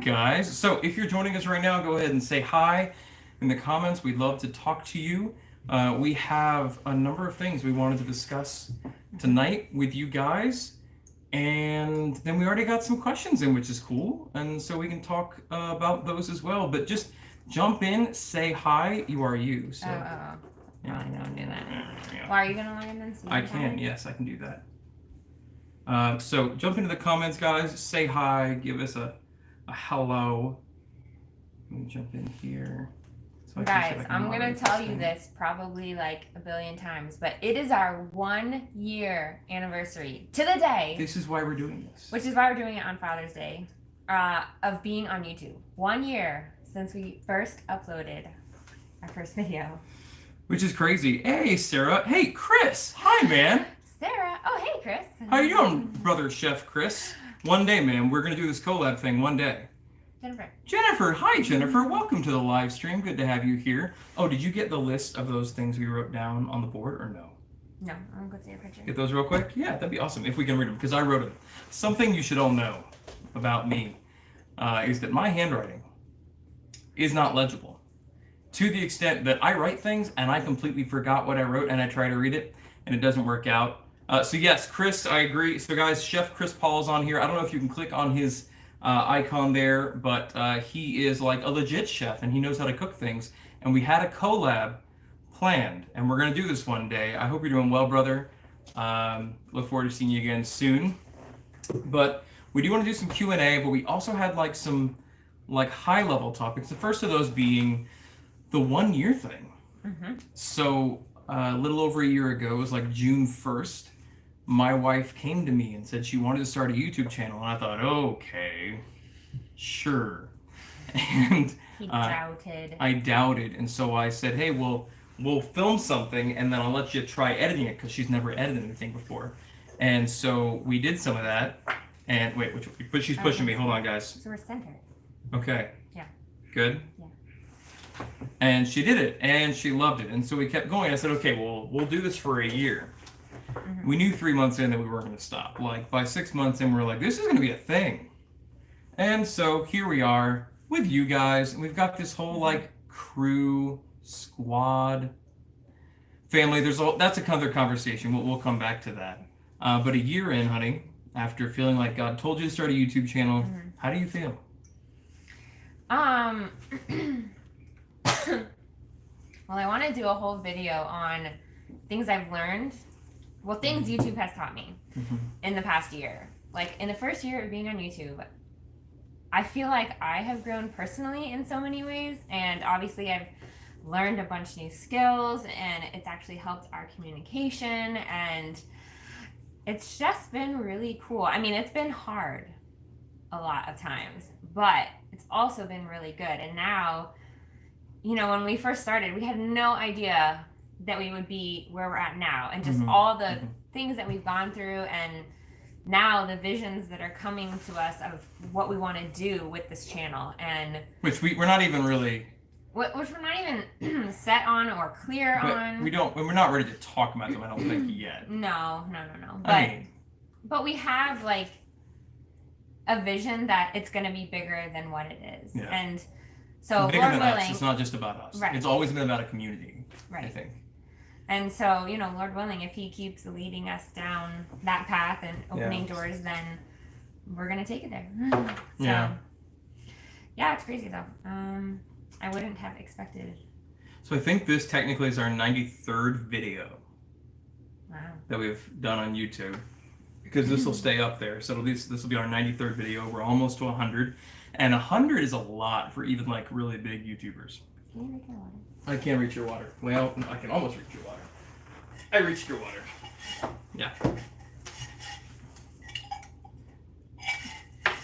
guys. So if you're joining us right now, go ahead and say hi in the comments. We'd love to talk to you. We have a number of things we wanted to discuss tonight with you guys. And then we already got some questions in, which is cool. And so we can talk about those as well. But just jump in, say hi. You are you. So, yeah. No, I don't do that. Yeah. Well, are you going to log in then? I can. Yes, I can do that. So jump into the comments, guys. Say hi. Give us a hello. Let me jump in here. So guys, I'm going to tell you this probably like a billion times, but it is our 1 year anniversary to the day. This is why we're doing this. Which is why we're doing it on Father's Day, of being on YouTube. 1 year since we first uploaded our first video. Which is crazy. Hey, Sarah. Hey, Chris. Hi, man. Sarah. Oh, hey, Chris. How you doing, brother Chef Chris? One day, man. We're going to do this collab thing one day. Jennifer. Hi, Jennifer. Welcome to the live stream. Good to have you here. Oh, did you get the list of those things we wrote down on the board or no? No. I'm going to take a picture. Get those real quick? Yeah, that'd be awesome if we can read them, because I wrote them. Something you should all know about me is that my handwriting is not legible, to the extent that I write things and I completely forgot what I wrote and I try to read it and it doesn't work out. So yes, Chris, I agree. So guys, Chef Chris Paul is on here. I don't know if you can click on his icon there, but he is like a legit chef and he knows how to cook things. And we had a collab planned and we're going to do this one day. I hope you're doing well, brother. Look forward to seeing you again soon. But we do want to do some Q&A, but we also had like some like high level topics. The first of those being the 1 year thing. Mm-hmm. So a little over a year ago, it was like June 1st, my wife came to me and said she wanted to start a YouTube channel. And I thought, okay, sure. And he doubted. I doubted. And so I said, hey, we'll film something and then I'll let you try editing it, because she's never edited anything before. And so we did some of that. And wait, but she's pushing me. Hold on, guys. So we're centered. Okay. Yeah. Good? Yeah. And she did it, and she loved it. And so we kept going. I said, okay, we'll do this for a year. Mm-hmm. We knew 3 months in that we weren't going to stop. Like, by 6 months in, we're like, this is going to be a thing. And so here we are with you guys, and we've got this whole, like, crew, squad, family. That's another conversation. We'll come back to that. But a year in, honey, after feeling like God told you to start a YouTube channel, mm-hmm. How do you feel? Well, I want to do a whole video on things I've learned. Well, things YouTube has taught me mm-hmm. in the past year. Like, in the first year of being on YouTube, I feel like I have grown personally in so many ways. And obviously, I've learned a bunch of new skills. And it's actually helped our communication. And it's just been really cool. I mean, it's been hard a lot of times. But it's also been really good. And now, you know, when we first started, we had no idea that we would be where we're at now, and just mm-hmm. all the mm-hmm. things that we've gone through, and now the visions that are coming to us of what we want to do with this channel, and which we're not even really, which we're not even set on or clear on. We're not ready to talk about them, I don't think, yet. No. But we have like a vision that it's going to be bigger than what it is, yeah. And so bigger Lord than willing, us. It's not just about us. Right. It's always been about a community, right. I think. And so, you know, Lord willing, if he keeps leading us down that path and opening doors, then we're going to take it there. So, yeah, it's crazy though. I wouldn't have expected. So I think this technically is our 93rd video. Wow. That we've done on YouTube, because this will stay up there. So this will be our 93rd video. We're almost to 100. And 100 is a lot for even like really big YouTubers. Can you reach your water? I can't reach your water. Well, I can almost reach your water. I reached your water. Yeah.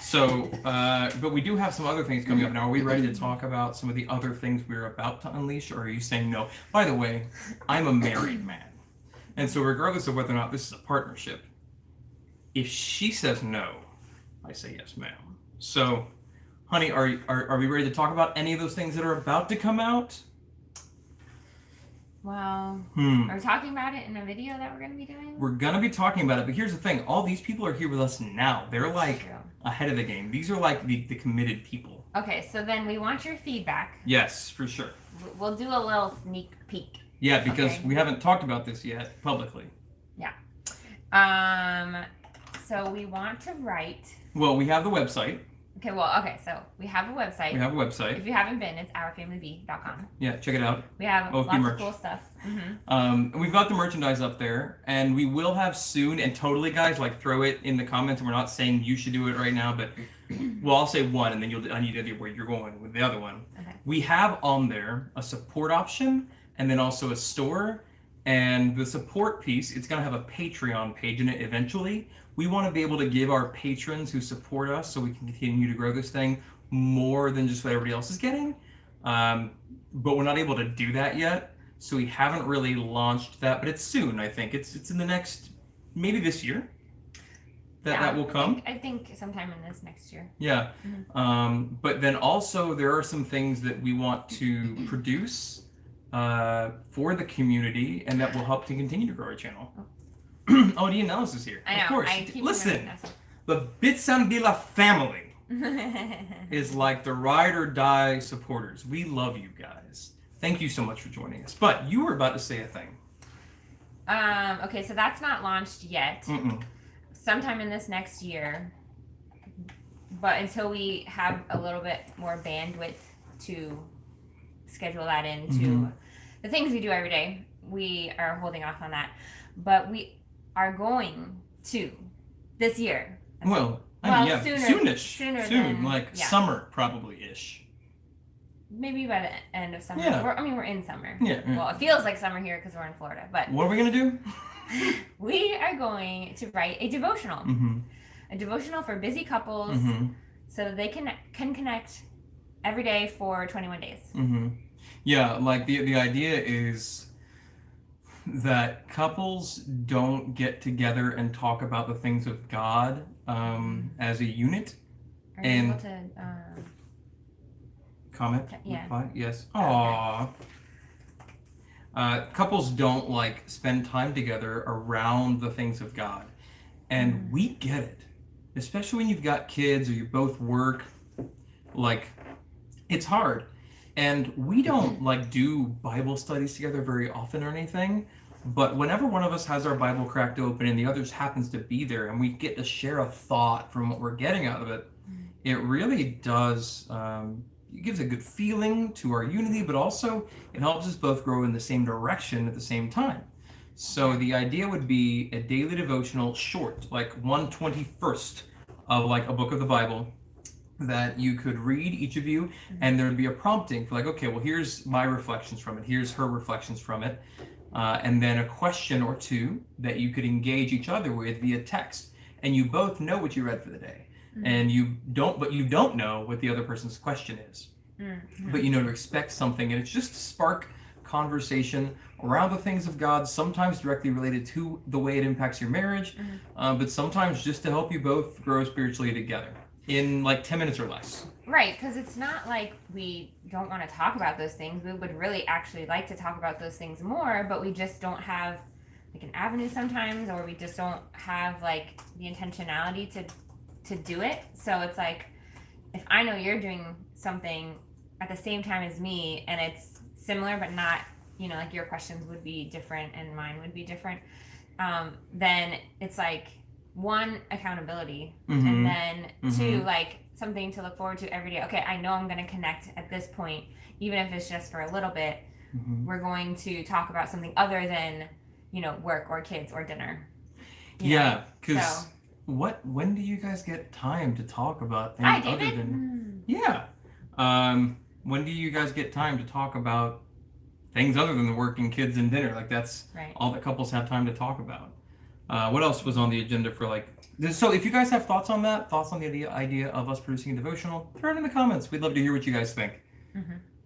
So, but we do have some other things coming up now. Are we ready to talk about some of the other things we're about to unleash, or are you saying no? By the way, I'm a married man. And so regardless of whether or not this is a partnership, if she says no, I say yes, ma'am. So, honey, are we ready to talk about any of those things that are about to come out? Well, are we talking about it in a video that we're going to be doing? We're going to be talking about it, but here's the thing. All these people are here with us now. They're like ahead of the game. These are like the committed people. Okay, so then we want your feedback. Yes, for sure. We'll do a little sneak peek. Yeah, because we haven't talked about this yet publicly. Yeah. So we want to write. Well, we have the website. Okay, so we have a website. We have a website. If you haven't been, it's ourfamilyb.com. Yeah, check it out. We have lots of cool stuff. We've got the merchandise up there, and we will have soon, and totally, guys, like, throw it in the comments, and we're not saying you should do it right now, but, well, I'll say one, and then I need to idea where you're going with the other one. Okay. We have on there a support option, and then also a store, and the support piece, it's going to have a Patreon page in it eventually. We want to be able to give our patrons who support us so we can continue to grow this thing more than just what everybody else is getting. But we're not able to do that yet. So we haven't really launched that, but it's soon, I think. It's in the next, maybe this year that will come. I think sometime in this next year. Yeah. But then also there are some things that we want to produce for the community and that will help to continue to grow our channel. Oh, the analysis is here. I know. Of course. Listen, the Bitsambila family is like the ride or die supporters. We love you guys. Thank you so much for joining us. But you were about to say a thing. Okay, so that's not launched yet. Sometime in this next year. But until we have a little bit more bandwidth to schedule that into the things we do every day, we are holding off on that. But we are going to this year. Well, soon, like summer probably-ish. Maybe by the end of summer. Yeah. We're in summer. Yeah. Well, it feels like summer here because we're in Florida. But what are we going to do? We are going to write a devotional. A devotional for busy couples so they can connect every day for 21 days. Yeah, like the idea is that couples don't get together and talk about the things of God as a unit. Are you able to comment? Yeah. Reply? Yes. Aww. Couples don't like spend time together around the things of God. And we get it. Especially when you've got kids or you both work. Like, it's hard. And we don't like do Bible studies together very often or anything, but whenever one of us has our Bible cracked open and the others happens to be there and we get to share a thought from what we're getting out of it, it really does, it gives a good feeling to our unity, but also it helps us both grow in the same direction at the same time. So the idea would be a daily devotional short, like 1/21st of like a book of the Bible, that you could read, each of you, and there would be a prompting for like, okay, well, here's my reflections from it, here's her reflections from it, and then a question or two that you could engage each other with via text, and you both know what you read for the day, and you don't know what the other person's question is, but you know to expect something, and it's just to spark conversation around the things of God, sometimes directly related to the way it impacts your marriage, but sometimes just to help you both grow spiritually together. In like 10 minutes or less. Right, because it's not like we don't want to talk about those things. We would really actually like to talk about those things more, but we just don't have like an avenue sometimes, or we just don't have like the intentionality to do it. So it's like, if I know you're doing something at the same time as me and it's similar but not, you know, like your questions would be different and mine would be different, then it's like, one, accountability, and then two, like something to look forward to every day. Okay, I know I'm going to connect at this point, even if it's just for a little bit. We're going to talk about something other than, you know, work or kids or dinner. Yeah, because when do you guys get time to talk about things other than when do you guys get time to talk about things other than the work and kids and dinner? Like that's all that couples have time to talk about. What else was on the agenda for like this? So if you guys have thoughts on that, thoughts on the idea of us producing a devotional, throw it in the comments. We'd love to hear what you guys think.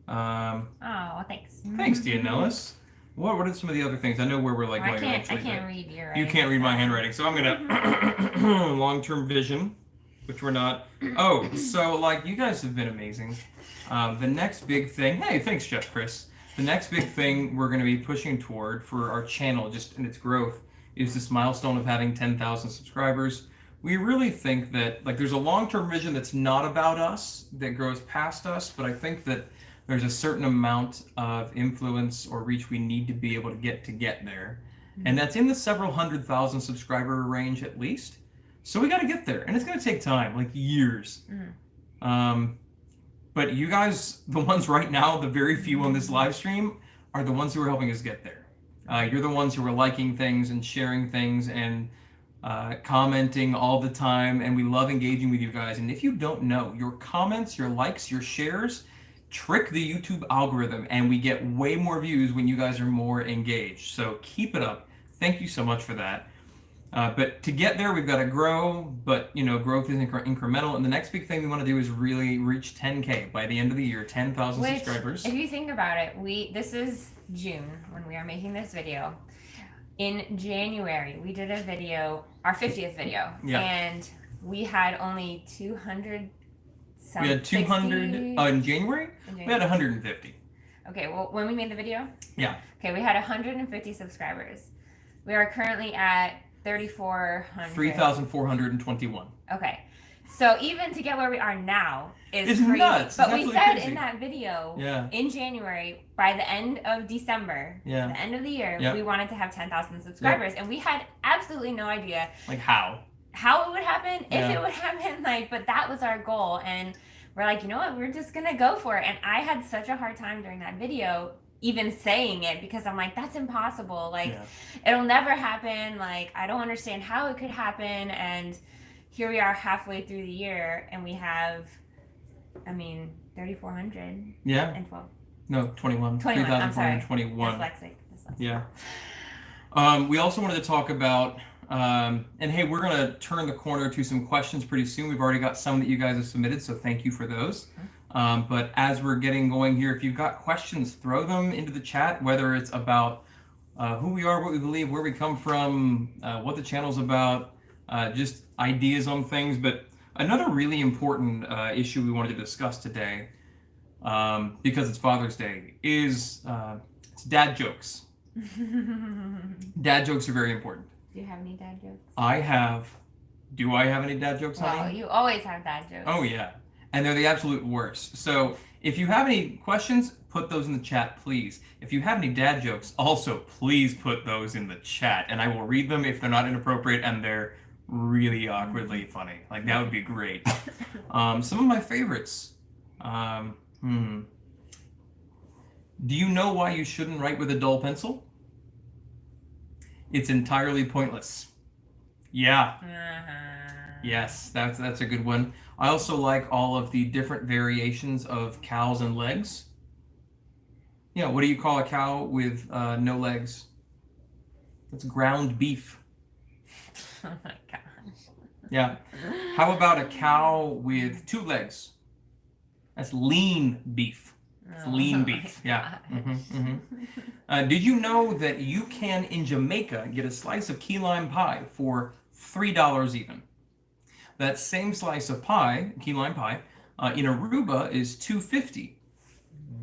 Thanks. Thanks, Tia Nellis. What are some of the other things? I know where we're like going eventually. I can't read your writing. You can't read my handwriting, so I'm gonna long-term vision, which we're not. Oh, so like you guys have been amazing. The next big thing. Hey, thanks, Chef Chris. The next big thing we're going to be pushing toward for our channel, just in its growth, is this milestone of having 10,000 subscribers. We really think that there's a long-term vision that's not about us, that grows past us, but I think that there's a certain amount of influence or reach we need to be able to get there. And that's in the several 100,000 subscriber range at least. So we got to get there, and it's going to take time, like years. But you guys, the ones right now, the very few on this live stream, are the ones who are helping us get there. You're the ones who are liking things and sharing things and commenting all the time, and we love engaging with you guys. And if you don't know, your comments, your likes, your shares trick the YouTube algorithm, and we get way more views when you guys are more engaged. So keep it up. Thank you so much for that. But to get there, we've got to grow, but growth is incremental. And the next big thing we want to do is really reach 10K by the end of the year, 10,000 subscribers. If you think about it, this is June when we are making this video. In January, we did a video, our 50th video, and we had only 200. We had 200 in January. We had 150. Okay, well, when we made the video? Yeah. Okay, we had 150 subscribers. We are currently at 3,400. 3,421. Okay. So even to get where we are now is crazy. Nuts. But we said crazy. In that video in January, by the end of December, the end of the year, we wanted to have 10,000 subscribers. And we had absolutely no idea. Like how it would happen, if it would happen, but that was our goal. And we're like, you know what, we're just gonna go for it. And I had such a hard time during that video even saying it, because I'm like, that's impossible. It'll never happen. I don't understand how it could happen. And here we are halfway through the year, and we have, 3,400. Yeah. And 12. No, 21. 3,421. Dyslexic. Yeah. We also wanted to talk about, and hey, we're going to turn the corner to some questions pretty soon. We've already got some that you guys have submitted, so thank you for those. But as we're getting going here, if you've got questions, throw them into the chat, whether it's about who we are, what we believe, where we come from, what the channel's about, just ideas on things. But another really important issue we wanted to discuss today, because it's Father's Day, is it's dad jokes. Dad jokes are very important. Do you have any dad jokes? I have. Do I have any dad jokes, honey? Well, you always have dad jokes. Oh, yeah. And they're the absolute worst. So if you have any questions, put those in the chat, please. If you have any dad jokes, also please put those in the chat, and I will read them if they're not inappropriate and they're really awkwardly funny. That would be great. Some of my favorites. Do you know why you shouldn't write with a dull pencil? It's entirely pointless. Yeah. Yes, that's a good one. I also like all of the different variations of cows and legs. Yeah, what do you call a cow with no legs? That's ground beef. Oh my gosh. Yeah. How about a cow with 2 legs? That's lean beef. It's lean beef. Yeah. Did you know that you can, in Jamaica, get a slice of key lime pie for $3 even? That same slice of pie, key lime pie, in Aruba is $2.50.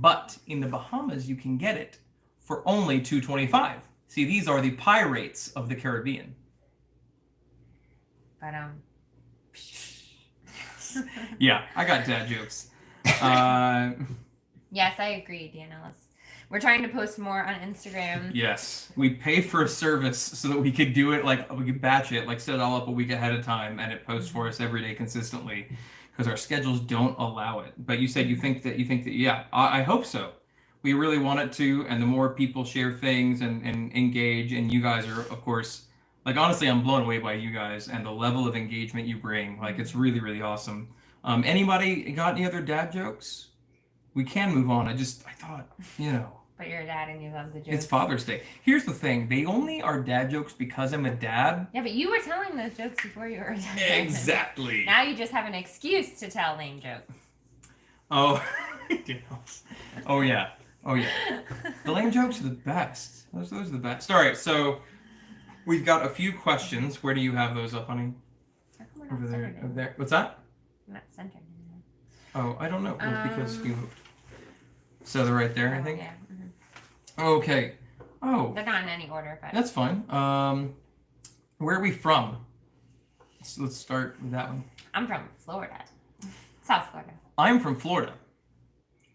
But in the Bahamas, you can get it for only $2.25. See, these are the pie rates of the Caribbean. But Yeah, I got dad jokes. Yes, I agree, Daniela. We're trying to post more on Instagram. Yes, we pay for a service so that we could do it, we could batch it, set it all up a week ahead of time, and it posts for us every day consistently, because our schedules don't allow it. But you said you think that, yeah, I hope so. We really want it to, and the more people share things and engage, and you guys are, of course, honestly, I'm blown away by you guys and the level of engagement you bring. It's really, really awesome. Anybody got any other dad jokes? We can move on. I thought, But you're a dad and you love the jokes. It's Father's Day. Here's the thing. They only are dad jokes because I'm a dad. Yeah, but you were telling those jokes before you were a dad. Exactly. Now you just have an excuse to tell lame jokes. Oh, oh yeah. Oh yeah. The lame jokes are the best. Those are the best. All right, so we've got a few questions. Where do you have those up, honey? Over there. Over there. What's that? I'm not centered. Oh, I don't know. Because we moved. So they're right there, I think. Yeah. Okay. Oh, They're not in any order, but that's fine. Where are we from? Let's start with that one. I'm from Florida, South Florida. I'm from Florida.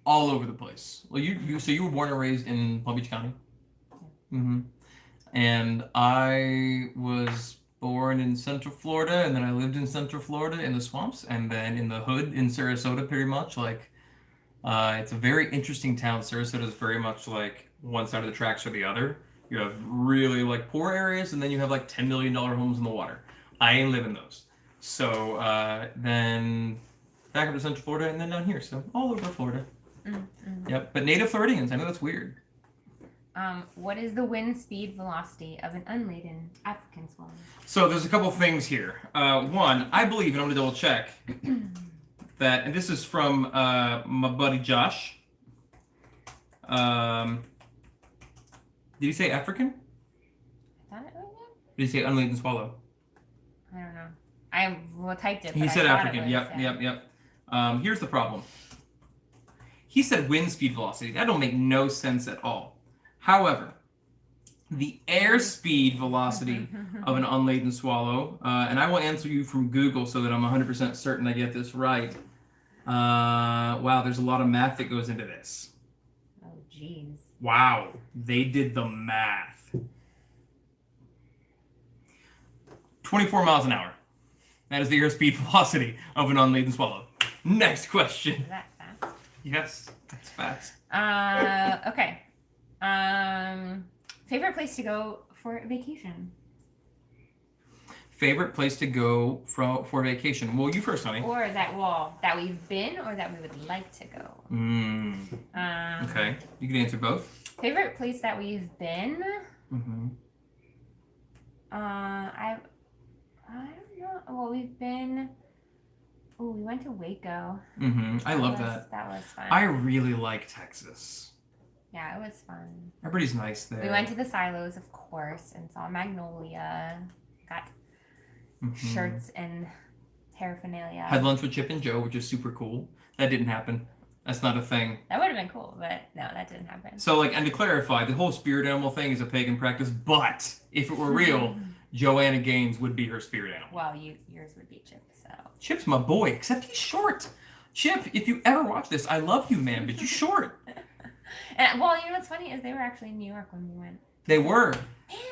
All over the place. Well, so you were born and raised in Palm Beach County. Mm-hmm. And I was born in Central Florida, and then I lived in Central Florida in the swamps, and then in the hood in Sarasota, pretty much. Like, it's a very interesting town. Sarasota is very much like one side of the tracks or the other. You have really like poor areas, and then you have like $10 million homes in the water. I ain't living those. So then back up to Central Florida, and then down here. So all over Florida. Mm-hmm. Yep. But native Floridians, I know that's weird. What is the wind speed velocity of an unladen African swallow? So there's a couple things here. One, I believe, and I'm gonna double check that, and this is from my buddy Josh. Did he say African? I thought it was. Did he say unladen swallow? I don't know. I typed it. He but said I African. was, Yep, yeah. yep. Here's the problem. He said wind speed velocity. That don't make no sense at all. However, the airspeed velocity of an unladen swallow, and I will answer you from Google so that I'm 100% certain I get this right. Wow, there's a lot of math that goes into this. Oh, jeez. Wow, they did the math. 24 miles an hour. That is the airspeed velocity of an unladen swallow. Next question. Is that fast? Yes, that's fast. Okay. Favorite place to go for vacation? Favorite place to go for vacation? Well, you first, honey. Or that we've been, or that we would like to go. Okay, you can answer both. Favorite place that we've been? Mm-hmm. I don't know. Well, we've been. Oh, we went to Waco. Mm-hmm. I love that. That was fun. I really like Texas. Yeah, it was fun. Everybody's nice there. We went to the silos, of course, and saw Magnolia. Got shirts and paraphernalia. Had lunch with Chip and Joe, which is super cool. That didn't happen. That's not a thing. That would have been cool, but no, that didn't happen. So, like, and to clarify, the whole spirit animal thing is a pagan practice, but if it were real, Joanna Gaines would be her spirit animal. Well, yours would be Chip, so. Chip's my boy, except he's short. Chip, if you ever watch this, I love you, man, but you're short. And, well, you know what's funny is they were actually in New York when we went. They were.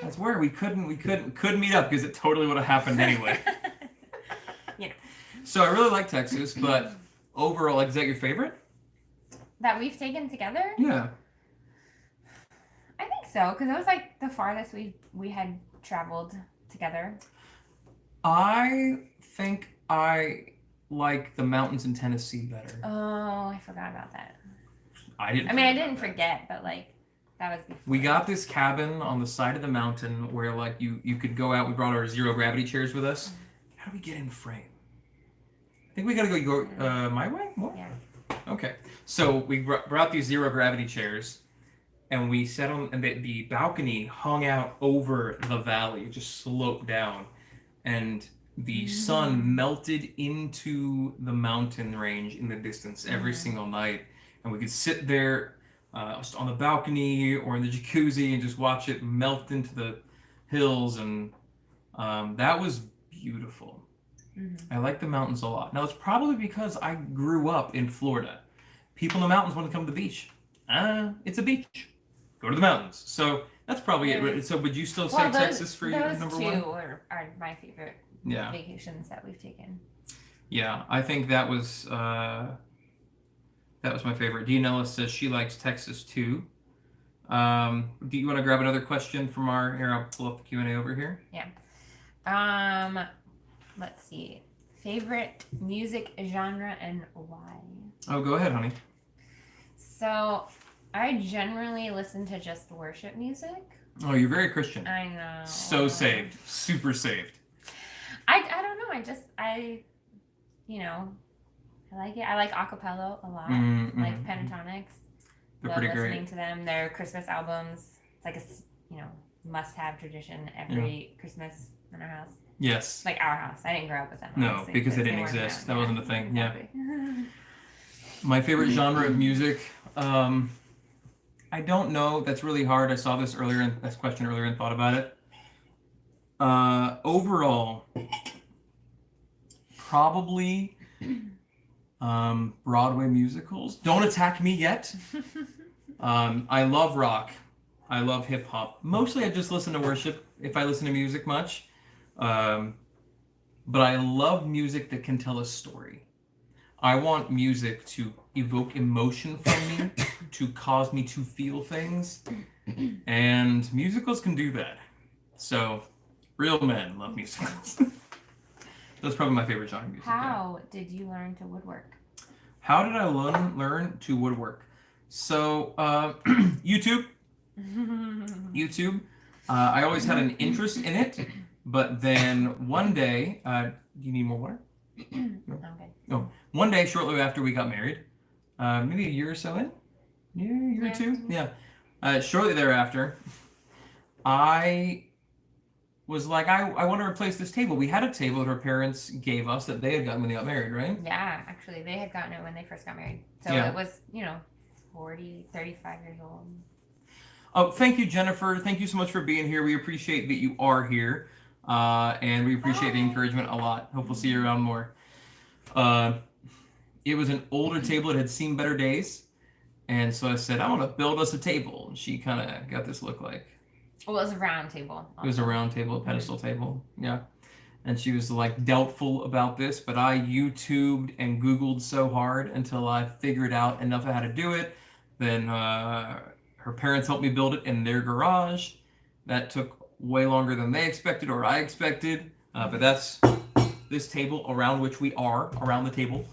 That's where we couldn't meet up because it totally would have happened anyway. You know. So I really like Texas, but overall, like, is that your favorite? That we've taken together? Yeah. I think so, because it was like the farthest we had traveled together. I think I like the mountains in Tennessee better. Oh, I forgot about that. I didn't forget, but like that was before. We got this cabin on the side of the mountain where like you could go out. We brought our zero gravity chairs with us. How do we get in frame? I think we gotta go my way? What? Yeah. Okay. So we brought these zero gravity chairs and we sat on, and the balcony hung out over the valley, just sloped down. And the sun melted into the mountain range in the distance every single night. And we could sit there on the balcony or in the jacuzzi and just watch it melt into the hills. And that was beautiful. I like the mountains a lot. Now, it's probably because I grew up in Florida. People in the mountains want to come to the beach. It's a beach. Go to the mountains. So that's probably it. So would you still say Texas for you number one? Those two are my favorite vacations that we've taken. Yeah, I think that was my favorite. Dianella says she likes Texas too. Do you want to grab another question from here? I'll pull up the Q&A over here. Yeah. Let's see. Favorite music genre and why? Oh, go ahead, honey. So, I generally listen to just worship music. Oh, you're very Christian. I know. So saved. Super saved. I don't know. I like it. I like acapella a lot. Like Pentatonics. They're Love pretty listening great. to them. Their Christmas albums. It's like a must-have tradition every Christmas in our house. Yes. Like our house. I didn't grow up with them. No, because they didn't weren't exist. around. That wasn't a thing. Exactly. Yeah. My favorite genre of music. I I don't know. That's really hard. I saw this question earlier and thought about it. Overall, probably Broadway musicals. Don't attack me yet. I love rock. I love hip hop. Mostly I just listen to worship if I listen to music much. But I love music that can tell a story. I want music to evoke emotion from me, to cause me to feel things. And musicals can do that. So, real men love musicals. That's probably my favorite genre of music. How did you learn to woodwork? How did I learn to woodwork? So, YouTube. YouTube. I always had an interest in it, but then one day, do you need more water? No. Okay. Oh, one day shortly after we got married, maybe a year or so in, year or two, yeah. Shortly thereafter, I was like, I want to replace this table. We had a table that her parents gave us that they had gotten when they got married, right? Yeah, actually, they had gotten it when they first got married. So Yeah. it was, 35 years old. Oh, thank you, Jennifer. Thank you so much for being here. We appreciate that you are here, and we appreciate the encouragement a lot. Hope we'll see you around more. It was an older table. It had seen better days, and so I said, I want to build us a table. And she kind of got this look like. Well, it was a round table. It was a round table, a pedestal table. Yeah. And she was like doubtful about this, but I YouTubed and Googled so hard until I figured out enough of how to do it. Then her parents helped me build it in their garage. That took way longer than they expected or I expected. But that's this table around which we are, around the table.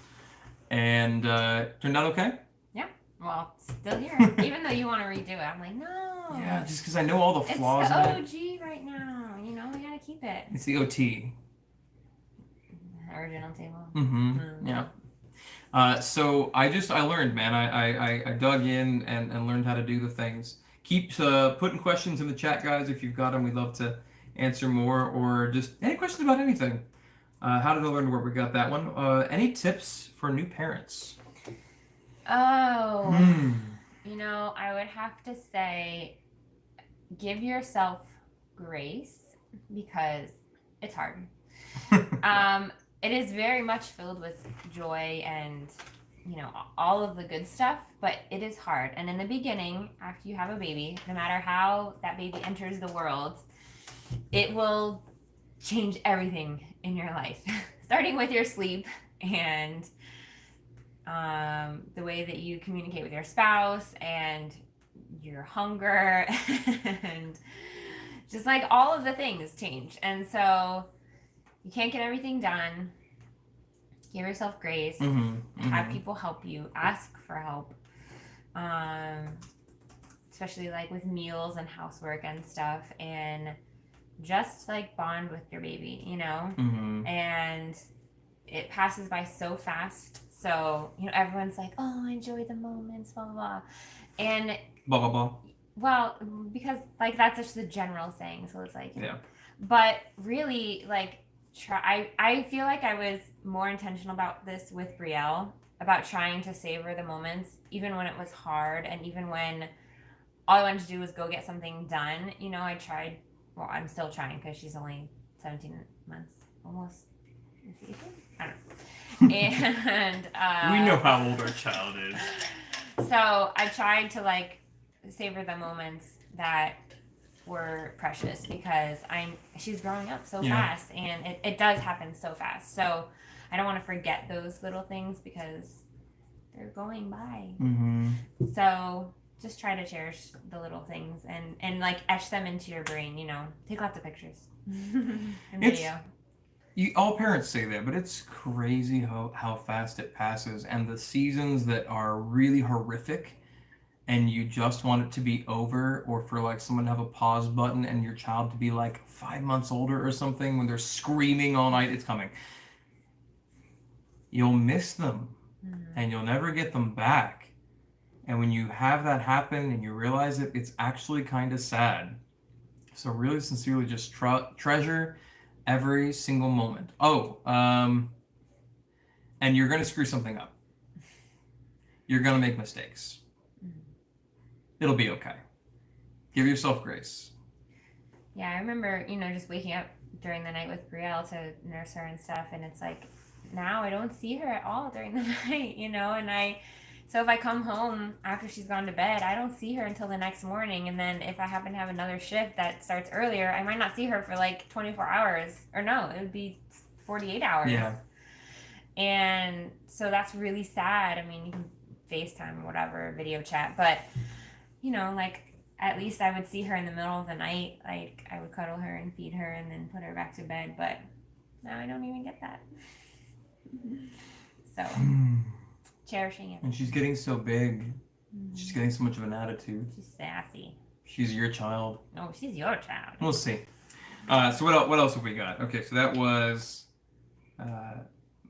And turned out okay. Yeah. Well, still here. Even though you want to redo it, I'm like, no. Yeah, just because I know all the flaws in it. It's the OG right now. We gotta keep it. It's the OT. Original table. Mm-hmm. Yeah. So I learned, man. I dug in and learned how to do the things. Keep putting questions in the chat, guys. If you've got them, we'd love to answer more, or just any questions about anything. How did I learn to work? We got that one. Any tips for new parents? Oh. I would have to say, give yourself grace because it's hard. It is very much filled with joy and, all of the good stuff, but it is hard. And in the beginning, after you have a baby, no matter how that baby enters the world, it will change everything in your life, starting with your sleep and the way that you communicate with your spouse and your hunger and just like all of the things change. And so you can't get everything done. Give yourself grace. Have people help you. Ask for help. Especially like with meals and housework and stuff. And just like bond with your baby, And it passes by so fast. So, everyone's like, oh, enjoy the moments, blah, blah, blah. And blah, blah, blah. Well, because like that's just the general saying. So it's like, yeah. But really, like, I feel like I was more intentional about this with Brielle, about trying to savor the moments, even when it was hard, and even when all I wanted to do was go get something done. I tried. Well, I'm still trying because she's only 17 months, almost. Is she 18? I don't know. And we know how old our child is. So I tried to like savor the moments that were precious because she's growing up so fast, and it does happen so fast. So I don't want to forget those little things because they're going by. So just try to cherish the little things and like etch them into your brain. Take lots of pictures and video. All parents say that, but it's crazy how fast it passes, and the seasons that are really horrific and you just want it to be over, or for like someone to have a pause button and your child to be like 5 months older or something when they're screaming all night, it's coming. You'll miss them and you'll never get them back. And when you have that happen and you realize it, it's actually kind of sad. So really sincerely just treasure every single moment. And you're going to screw something up. You're going to make mistakes. It'll be okay. Give yourself grace. Yeah, I remember, just waking up during the night with Brielle to nurse her and stuff, and it's like now I don't see her at all during the night, and so if I come home after she's gone to bed, I don't see her until the next morning, and then if I happen to have another shift that starts earlier, I might not see her for like 24 hours, or no, it would be 48 hours. Yeah. And so that's really sad. I mean, you can FaceTime or whatever, video chat, but like at least I would see her in the middle of the night. Like I would cuddle her and feed her and then put her back to bed, but now I don't even get that. So cherishing it. And she's getting so big. She's getting so much of an attitude. She's sassy. She's your child. No, she's your child. We'll see. So what else have we got? Okay, so that was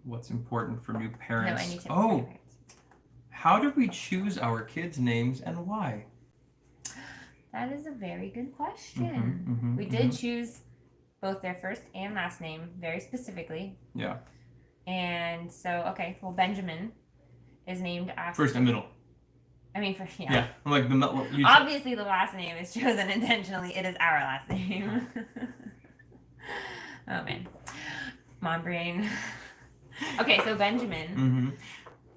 what's important for new parents. No, I need to parents. How did we choose our kids' names and why? That is a very good question. We did choose both their first and last name very specifically. Yeah. And so, Benjamin is named after... First and middle. I mean, yeah. Yeah, like obviously the last name is chosen intentionally. It is our last name. Oh, man. Mom brain. Okay, so Benjamin.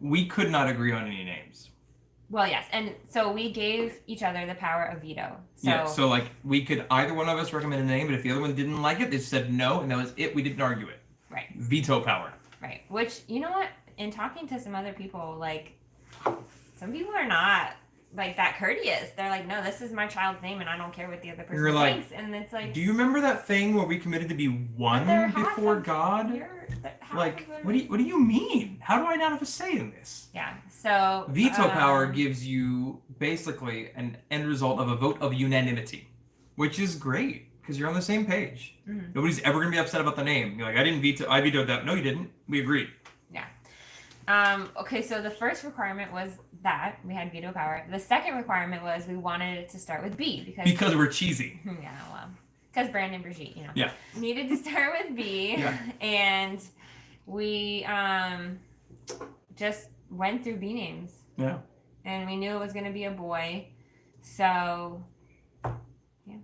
We could not agree on any names. Well, yes, and so we gave each other the power of veto. So like we could either one of us recommend a name, but if the other one didn't like it, they said no, and that was it. We didn't argue it. Right. Veto power. Right. Which, you know what? In talking to some other people, like some people are not like that courteous. They're like, no, this is my child's name, and I don't care what the other person thinks. And it's like, do you remember that thing where we committed to be one before God? Like, what do you mean? How do I not have a say in this? Yeah. So veto power gives you basically an end result of a vote of unanimity, which is great because you're on the same page. Nobody's ever gonna be upset about the name. You're like, I vetoed that. No, you didn't. We agreed. Yeah. Okay, so the first requirement was that we had veto power. The second requirement was we wanted it to start with B because we're cheesy. Yeah, well, because Brandon Brigitte, Yeah, needed to start with B. Yeah. And we just went through B names. Yeah. And we knew it was going to be a boy, so yeah.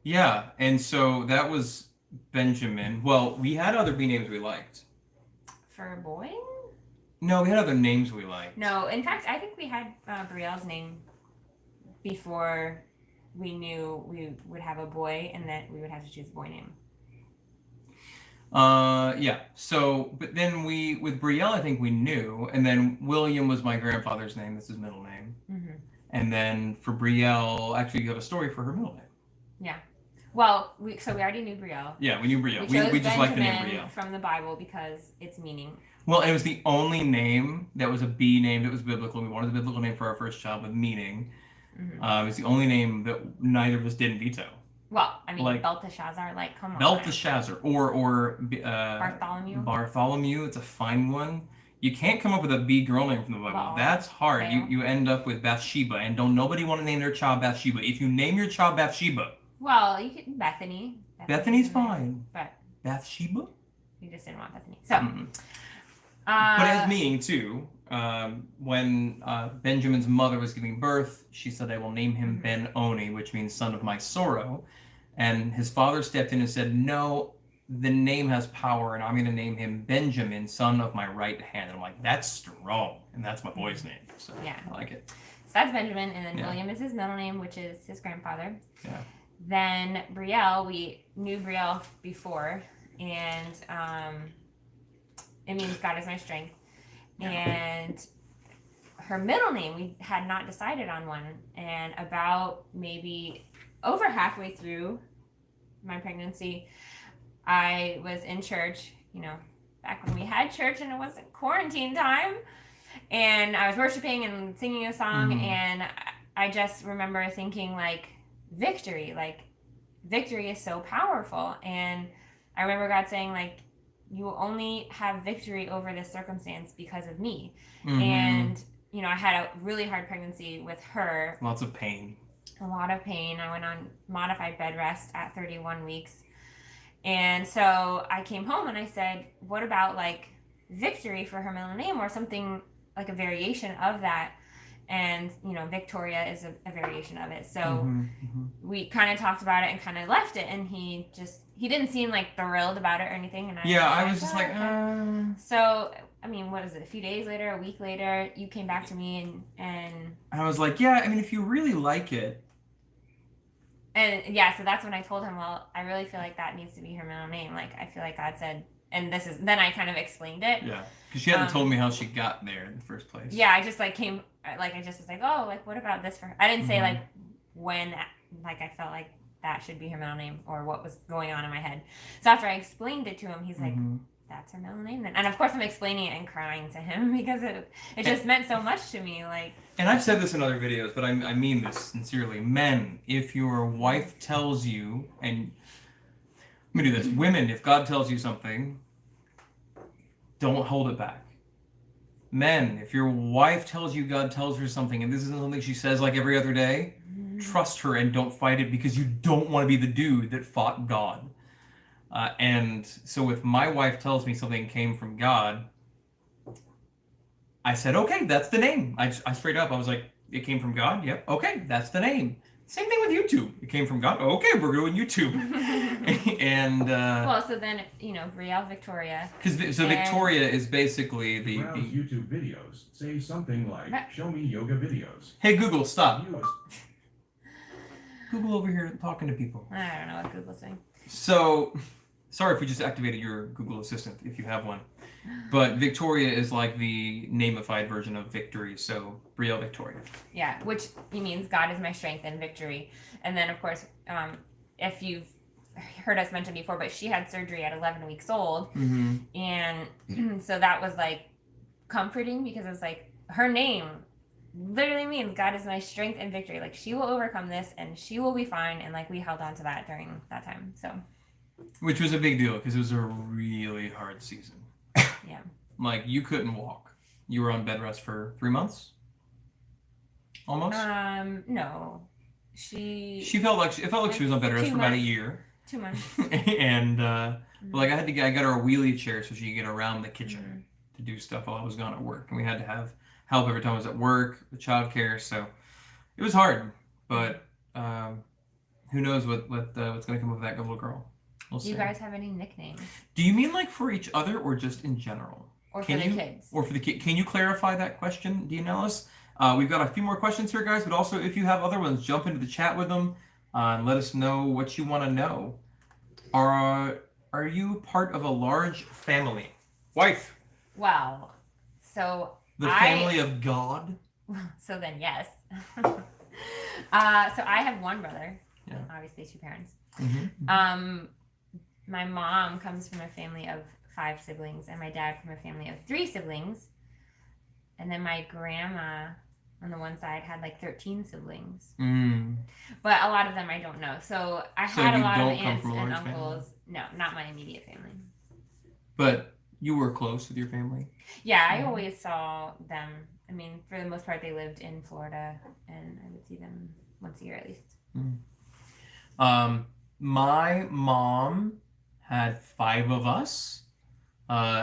Yeah, and so that was Benjamin. Well, we had other B names we liked. For a boy? No, we had other names we liked. No, in fact, I think we had Brielle's name before we knew we would have a boy, and that we would have to choose a boy name. Yeah. So, but then with Brielle, I think we knew, and then William was my grandfather's name. That's his middle name. And then for Brielle, actually, you have a story for her middle name. Yeah. Well, we already knew Brielle. Yeah, we knew Brielle. We just liked the name Brielle from the Bible because its meaning. Well, it was the only name that was a B name that was biblical. We wanted a biblical name for our first child with meaning. It was the only name that neither of us didn't veto. Well, I mean, Belteshazzar, come on. Belteshazzar or Bartholomew. Bartholomew, it's a fine one. You can't come up with a B girl name from the Bible. That's hard. You end up with Bathsheba, and don't nobody want to name their child Bathsheba. If you name your child Bathsheba. Well, you could Bethany. Bethany's fine. But Bathsheba? You just didn't want Bethany. So. But it has meaning too. When Benjamin's mother was giving birth, she said, I will name him Ben-Oni, which means son of my sorrow. And his father stepped in and said, no, the name has power, and I'm going to name him Benjamin, son of my right hand. And I'm like, that's strong. And that's my boy's name. So yeah. I like it. So that's Benjamin. And then William is his middle name, which is his grandfather. Yeah. Then Brielle, we knew Brielle before. And it means God is my strength. Yeah. And her middle name, we had not decided on one. And about maybe over halfway through my pregnancy, I was in church, back when we had church and it wasn't quarantine time. And I was worshiping and singing a song. And I just remember thinking, victory is so powerful. And I remember God saying, you will only have victory over this circumstance because of me. And, I had a really hard pregnancy with her. Lots of pain. A lot of pain. I went on modified bed rest at 31 weeks. And so I came home and I said, what about victory for her middle name or something like a variation of that. And, you know, Victoria is a variation of it. So we kind of talked about it and kind of left it. And he didn't seem like thrilled about it or anything. And I was just like, So, I mean, what was it? A few days later, a week later, you came back to me and I was like, yeah, I mean, if you really like it. And yeah, so that's when I told him, well, I really feel like that needs to be her middle name. Like, I feel like God said, and then I kind of explained it. Yeah. Because she hadn't told me how she got there in the first place. Yeah, I just like I just was like, oh, like, what about this for her? I didn't say like when, like, I felt like that should be her middle name or what was going on in my head. So after I explained it to him, he's like, that's her middle name then. And of course I'm explaining it and crying to him because it just meant so much to me. Like, and I've said this in other videos, but I mean this sincerely. Men, if your wife tells you, and let me do this. Women, if God tells you something, don't hold it back. Men, if your wife tells you God tells her something and this isn't something she says like every other day, trust her and don't fight it because you don't want to be the dude that fought God. And so if my wife tells me something came from God, I said, okay, that's the name. I straight up, I was like, it came from God? Yep. Okay, that's the name. Same thing with YouTube. It came from God. Okay, we're doing YouTube. And well, so then, you know, Brielle Victoria. Victoria is basically the YouTube videos. Say something like, show me yoga videos. Hey Google, stop. Google over here talking to people. I don't know what Google's saying. So, sorry if we just activated your Google Assistant, if you have one. But Victoria is like the name-ified version of victory, so Brielle Victoria. Yeah, which means God is my strength and victory. And then, of course, if you've heard us mention before, but she had surgery at 11 weeks old. And so that was like comforting because it was like her name literally means God is my strength and victory. Like, she will overcome this and she will be fine. And like, we held on to that during that time. So, which was a big deal because it was a really hard season. Yeah. Like, you couldn't walk. You were on bed rest for 3 months? Almost? No. She felt like she was on bed rest for about a year. 2 months. And like I got her a wheelie chair so she could get around the kitchen to do stuff while I was gone at work. And we had to have help every time I was at work, the childcare. So it was hard, but who knows what's gonna come of that little girl. We'll see. Do you guys have any nicknames? Do you mean like for each other or just in general? Or for the kids? Or for the kid? Can you clarify that question, Dianelis? We've got a few more questions here, guys, but also if you have other ones, jump into the chat with them and let us know what you want to know. Are you part of a large family? Wife? Well, so the family of God? So then, yes. So I have one brother. Yeah. Obviously, 2 parents. Mm-hmm. My mom comes from a family of 5 siblings, and my dad from a family of 3 siblings. And then my grandma on the one side had like 13 siblings. But a lot of them I don't know. So I had a lot of aunts and uncles. Family? No, not my immediate family. But you were close with your family? Yeah, I always saw them. I mean, for the most part, they lived in Florida, and I would see them once a year at least. My mom had 5 of us.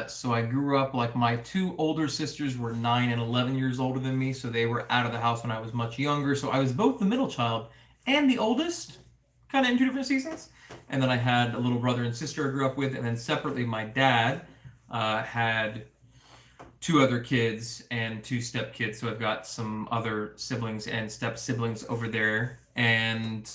So I grew up, like, my 2 older sisters were 9 and 11 years older than me, so they were out of the house when I was much younger. So I was both the middle child and the oldest, kind of in 2 different seasons. And then I had a little brother and sister I grew up with, and then separately my dad had 2 other kids and 2 step-kids. So I've got some other siblings and step-siblings over there, and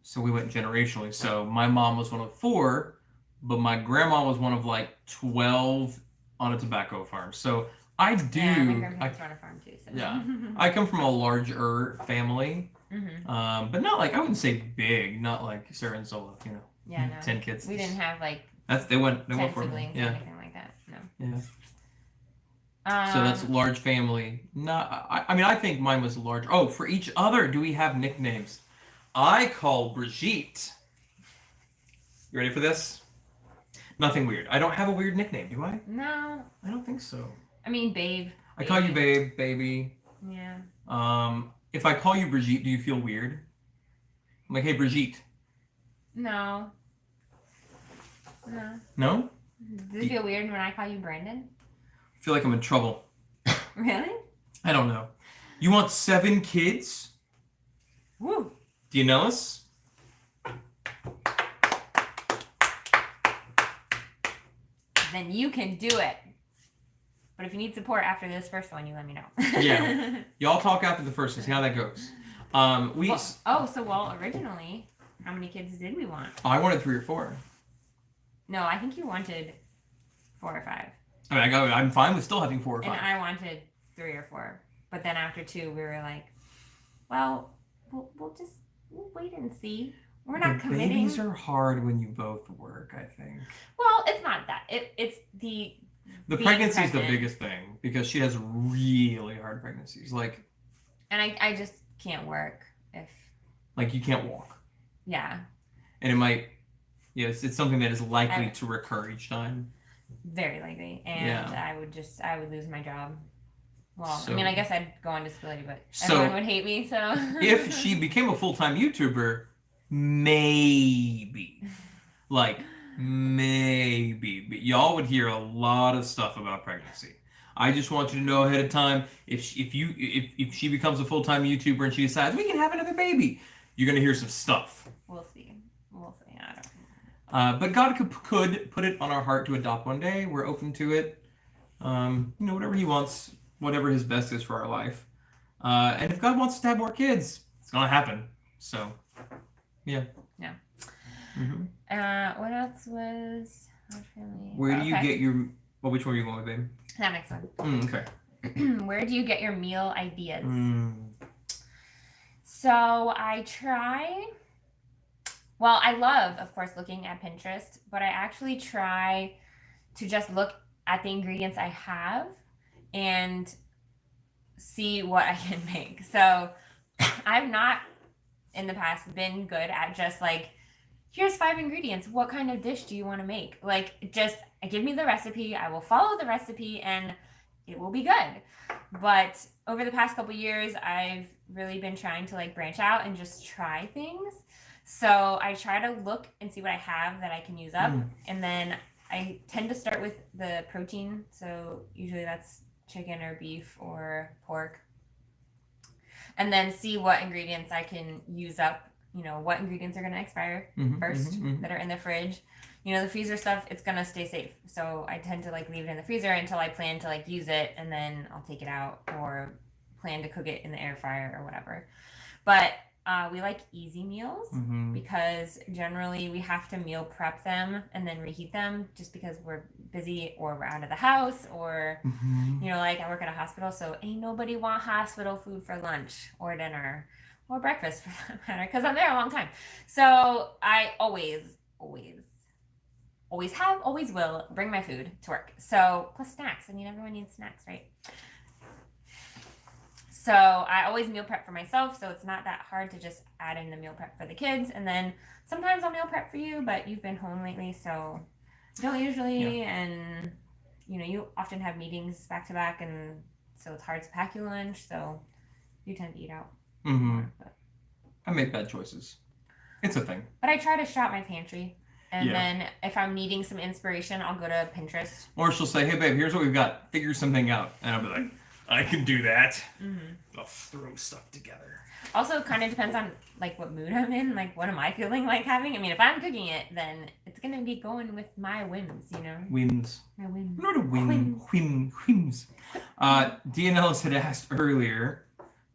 so we went generationally. So my mom was one of 4, but my grandma was one of like 12 on a tobacco farm. So I do. Yeah, my grandparents were on a farm too. So. Yeah, I come from a larger family, but not like, I wouldn't say big. Not like Sarah and Zola, you know. Yeah, no. 10 kids. We didn't have like. They went for siblings or anything like that. No. Yeah. So that's a large family. I mean, I think mine was large. Oh, for each other, do we have nicknames? I call Brigitte. You ready for this? Nothing weird. I don't have a weird nickname, do I? No. I don't think so. I mean, babe. I call you babe, baby. Yeah. If I call you Brigitte, do you feel weird? I'm like, hey, Brigitte. No. No? Does it feel weird when I call you Brandon? I feel like I'm in trouble. Really? I don't know. You want 7 kids? Woo. Do you know us? Then you can do it. But if you need support after this first one, you let me know. Yeah. Y'all talk after the first and see how that goes. Originally, how many kids did we want? I wanted 3 or 4. No, I think you wanted 4 or 5. I mean, I'm fine with still having 4 or 5. And I wanted 3 or 4. But then after 2, we were like, well, we'll wait and see. We're not committing. Babies are hard when you both work, I think. Well, it's not that. It's the pregnancy is the biggest thing because she has really hard pregnancies. Like, and I just can't work if. Like, you can't walk. Yeah. And it might, yes, it's something that is likely to recur each time. Very likely, and yeah. I would lose my job. Well, So, I mean, I guess I'd go on disability, but everyone would hate me. So if she became a full-time YouTuber, maybe, but y'all would hear a lot of stuff about pregnancy. I just want you to know ahead of time, if she becomes a full-time YouTuber and she decides we can have another baby, you're gonna hear some stuff. We'll see. I don't know. But God could put it on our heart to adopt one day. We're open to it. Whatever He wants, whatever His best is for our life. And if God wants us to have more kids, it's gonna happen. So, yeah. Yeah. Mm-hmm. What else was? Where do you get your? Well, which one are you going with, babe? That next one. Okay. Where do you get your meal ideas? So I try. Well, I love, of course, looking at Pinterest, but I actually try to just look at the ingredients I have and see what I can make. So I've not in the past been good at just like, here's 5 ingredients. What kind of dish do you want to make? Like, just give me the recipe. I will follow the recipe and it will be good. But over the past couple years, I've really been trying to like branch out and just try things. So I try to look and see what I have that I can use up. And then I tend to start with the protein. So usually that's chicken or beef or pork. And then see what ingredients I can use up. What ingredients are going to expire first that are in the fridge. The freezer stuff, it's going to stay safe. So I tend to like leave it in the freezer until I plan to like use it, and then I'll take it out or plan to cook it in the air fryer or whatever. But we like easy meals because generally we have to meal prep them and then reheat them just because we're busy or we're out of the house or, like I work at a hospital, so ain't nobody want hospital food for lunch or dinner or breakfast for that matter because I'm there a long time. So I always will bring my food to work. So plus snacks. I mean, everyone needs snacks, right? So I always meal prep for myself, so it's not that hard to just add in the meal prep for the kids. And then sometimes I'll meal prep for you, but you've been home lately, so don't usually. Yeah. And, you often have meetings back to back, and so it's hard to pack your lunch, so you tend to eat out more. But I make bad choices. It's a thing. But I try to shop my pantry. And then if I'm needing some inspiration, I'll go to Pinterest. Or she'll say, hey, babe, here's what we've got. Figure something out. And I'll be like, I can do that. I'll throw stuff together. Also, it kind of depends on like what mood I'm in. Like, what am I feeling like having? I mean, if I'm cooking it, then it's going to be going with my whims, Whims. My whims. Not a whim. Whims. DNLs had asked earlier,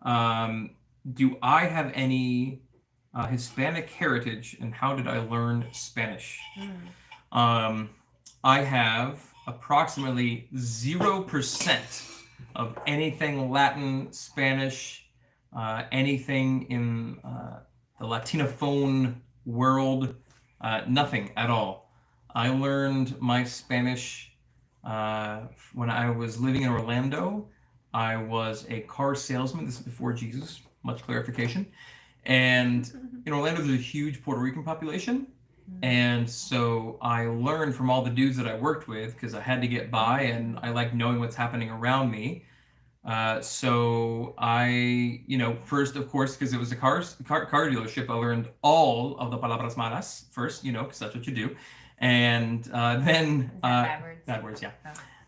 do I have any Hispanic heritage, and how did I learn Spanish? I have approximately 0% of anything Latin, Spanish, anything in the Latinophone world, nothing at all. I learned my Spanish when I was living in Orlando. I was a car salesman. This is before Jesus, much clarification. And in Orlando, there's a huge Puerto Rican population. And so I learned from all the dudes that I worked with because I had to get by and I like knowing what's happening around me. So I, first, of course, because it was a car dealership, I learned all of the palabras malas first, because that's what you do. And then... Is that bad words? Bad words, yeah.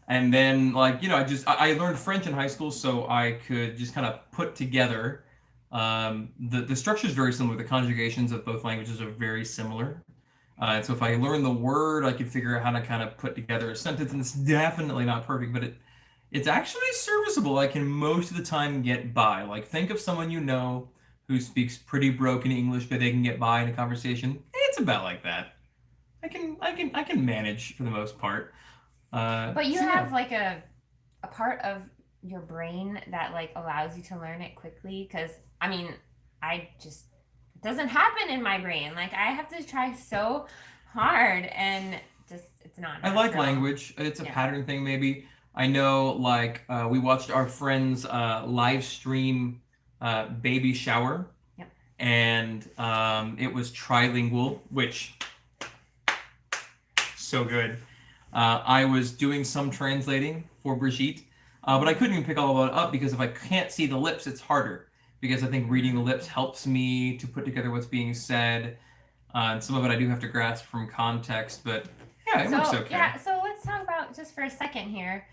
And then, like, I learned French in high school, so I could just kind of put together. The structure is very similar. The conjugations of both languages are very similar. And so if I learn the word, I could figure out how to kind of put together a sentence. And it's definitely not perfect, but it's actually serviceable. I can most of the time get by. Like, think of someone who speaks pretty broken English, but they can get by in a conversation. It's about like that. I can manage for the most part. But you So yeah. have like a part of your brain that like allows you to learn it quickly. Because I mean, it doesn't happen in my brain. Like I have to try so hard, and just it's not. I like natural. language. It's a Yeah. pattern thing, maybe. I know, like, we watched our friend's live stream baby shower, Yep. and it was trilingual, which so good. I was doing some translating for Brigitte, but I couldn't even pick all of it up because if I can't see the lips, it's harder. Because I think reading the lips helps me to put together what's being said. And some of it I do have to grasp from context, but yeah, it works okay. Yeah, so let's talk about just for a second here.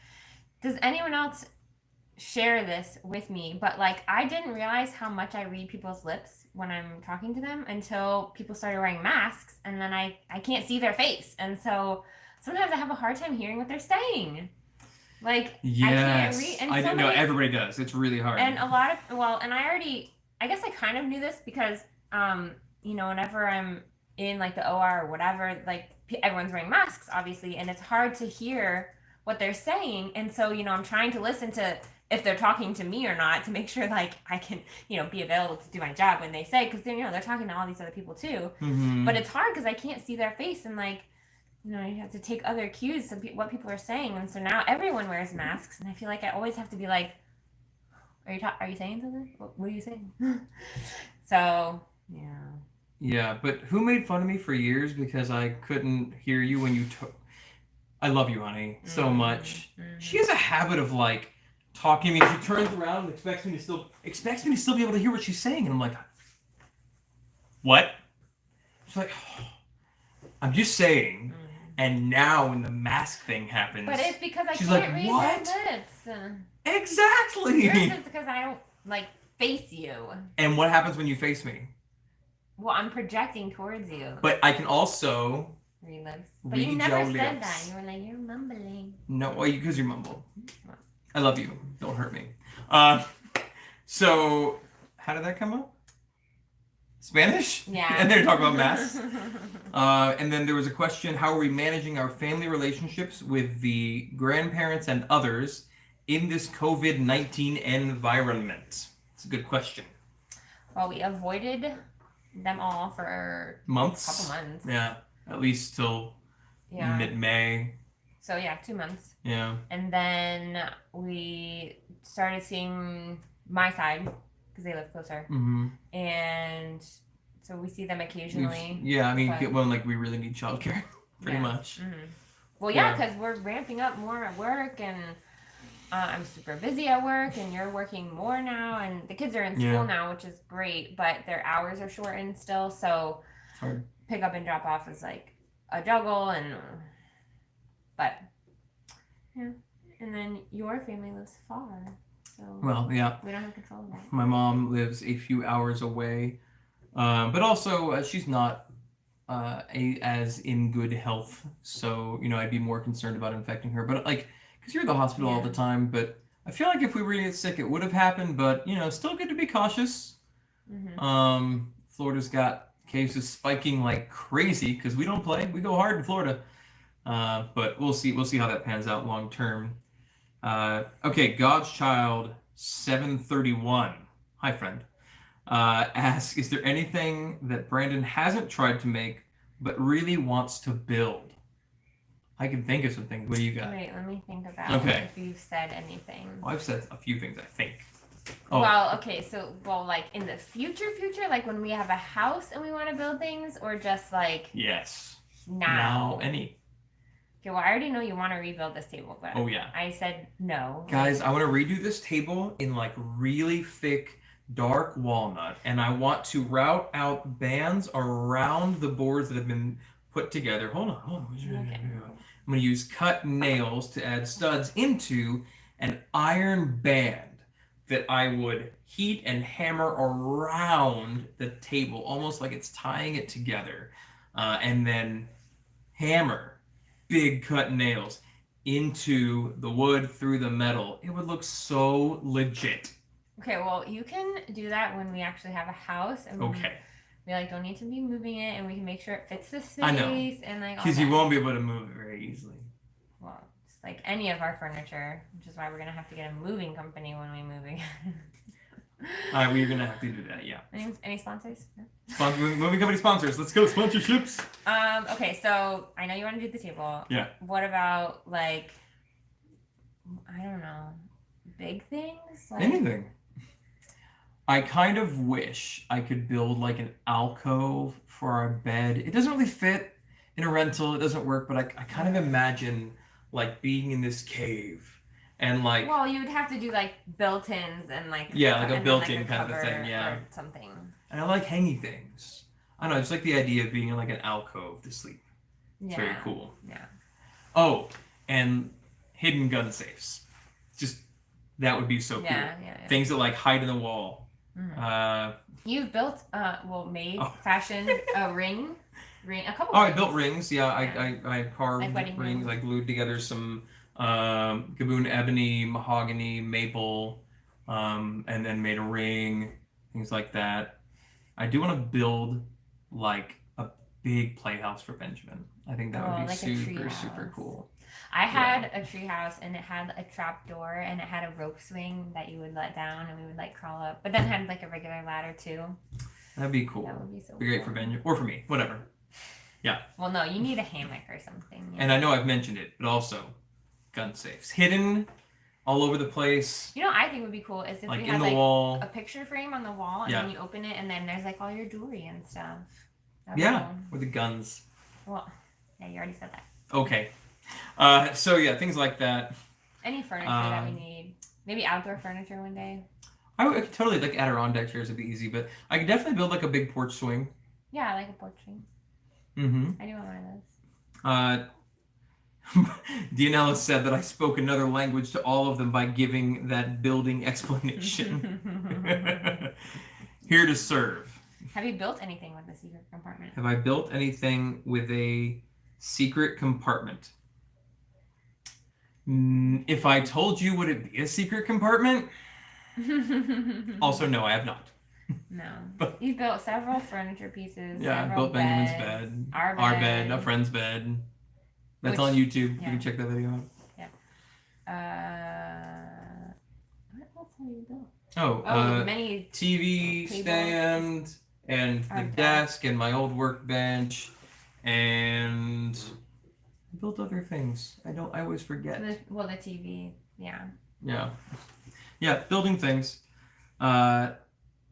Does anyone else share this with me? But like, I didn't realize how much I read people's lips when I'm talking to them until people started wearing masks, and then I can't see their face, and so sometimes I have a hard time hearing what they're saying. Like, yes, I can't read. And I didn't know. Everybody does. It's really hard. And a lot of, and I guess I kind of knew this because, whenever I'm in like the OR or whatever, like everyone's wearing masks, obviously, and it's hard to hear what they're saying. And so, I'm trying to listen to if they're talking to me or not to make sure like I can, be available to do my job when they say, because they're talking to all these other people too. Mm-hmm. But it's hard because I can't see their face, and like, you have to take other cues of what people are saying. And so now everyone wears masks, and I feel like I always have to be like, are you saying something? What are you saying? So, yeah. Yeah, but who made fun of me for years because I couldn't hear you when you took... I love you, honey, so much. She has a habit of like talking to me. She turns around and expects me to still be able to hear what she's saying, and I'm like, what? She's like, oh, I'm just saying. And now when the mask thing happens, but it's because she's can't like, read what? their lips. Exactly. Yours is because I don't like face you. And what happens when you face me? Well, I'm projecting towards you. But I can also read lips. But read you never your said lips. that. You were like, you're mumbling. No, well, because you mumble. I love you. Don't hurt me. So, how did that come up? Spanish? Yeah. And they're talking about masks. And then there was a question, how are we managing our family relationships with the grandparents and others in this COVID-19 environment? It's a good question. Well, we avoided them all for months. A couple months. Yeah, at least till mid-May. So yeah, 2 months. Yeah. And then we started seeing my side because they live closer. Mm-hmm. And so we see them occasionally. When like we really need childcare, pretty much. Mm-hmm. Well, yeah, because we're ramping up more at work, and I'm super busy at work, and you're working more now, and the kids are in school now, which is great, but their hours are shortened still, so hard. Pick up and drop off is like a juggle, but yeah. And then your family lives far, so we don't have control of that. My mom lives a few hours away, but also she's not as in good health, so I'd be more concerned about infecting her. But like, because you're at the hospital all the time, but I feel like if we were to get sick, it would have happened. But still good to be cautious. Mm-hmm. Florida's got cases spiking like crazy because we don't play. We go hard in Florida, but we'll see how that pans out long term. Okay, God's Child 731. Hi, friend. Asks, is there anything that Brandon hasn't tried to make but really wants to build? I can think of some things. What do you got? Wait, let me think about if you've said anything. Well, I've said a few things, I think. Oh. Well, okay, so, like in the future, like when we have a house and we want to build things, or just like... Yes. Now. Any. Okay, well, I already know you want to rebuild this table, but I said no. Guys, I want to redo this table in like really thick, dark walnut, and I want to route out bands around the boards that have been put together. Hold on. Okay. I'm going to use cut nails to add studs into an iron band that I would heat and hammer around the table, almost like it's tying it together, and then hammer big cut nails into the wood through the metal. It would look so legit. Okay, well, you can do that when we actually have a house, and Okay. we like don't need to be moving it, and we can make sure it fits the space. I know. And like all Because you that. won't be able to move it very easily. Well, just like any of our furniture, which is why we're gonna have to get a moving company when we move again. We're going to have to do that, yeah. Any sponsors? No? Moving company sponsors. Let's go, sponsorships. Okay, so I know you want to do the table. Yeah. What about like, I don't know, big things? Like, Anything. I kind of wish I could build like an alcove for our bed. It doesn't really fit in a rental. It doesn't work, but I kind of imagine like being in this cave and like, well, you would have to do like built-ins and like yeah, like a and then, built-in like, a kind of a cover thing, yeah. or something. And I like hanging things. I don't know, it's like the idea of being in like an alcove to sleep. It's Yeah. very cool. Yeah. Oh, and hidden gun safes. Just that would be so cool. Yeah. Things that like hide in the wall. Mhm. You've built, fashioned a ring, a couple. Oh, I rings. built rings. Yeah, I carved Like wedding rings. rings. I glued together some Gaboon ebony, mahogany, maple, and then made a ring. Things like that. I do want to build like a big playhouse for Benjamin. I think that would be like a super treehouse. cool. I had a treehouse and it had a trap door and it had a rope swing that you would let down and we would like crawl up, but then had like a regular ladder too. That'd be cool. That would be so Be great cool. for Benjamin or for me, whatever. Yeah. Well, no, you need a hammock or something. Yeah. And I know I've mentioned it, but also gun safes hidden all over the place, You know what I think would be cool is if like we in had the like wall. a picture frame on the wall and Yeah. then you open it and then there's like all your jewelry and stuff. That'd be Yeah, cool. with the guns. Well, yeah, you already said that. Okay. So yeah, things like that. Any furniture that we need. Maybe outdoor furniture one day. I could totally like Adirondack chairs would be easy, but I could definitely build like a big porch swing. Yeah, like a porch swing. Mm-hmm. I do want one of those. Dianella said that I spoke another language to all of them by giving that building explanation. Here to serve. Have you built anything with the secret compartment? Have I built anything with a secret compartment? If I told you, would it be a secret compartment? Also, no, I have not. No. But- You've built several furniture pieces. Yeah, I several built Benjamin's beds, bed, Our bed, a bed. friend's bed. That's Which- on YouTube. yeah. You can check that video out. What else have you built? Oh, Many. TV tables. stand and the Our desk and my old workbench and I built other things. I always forget. The TV. Yeah. Yeah, building things.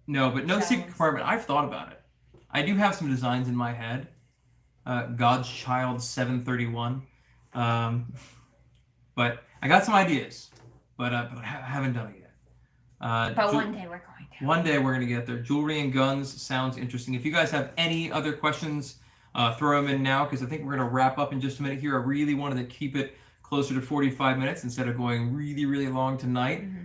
No, but no secret Shelves. compartment. I've thought about it. I do have some designs in my head. God's Child 731. But I got some ideas. But I haven't done it yet. But one day we're going to. One day we're going to get there. Jewelry and guns sounds interesting. If you guys have any other questions, throw them in now because I think we're going to wrap up in just a minute here. I really wanted to keep it closer to 45 minutes instead of going really, really long tonight. Mm-hmm.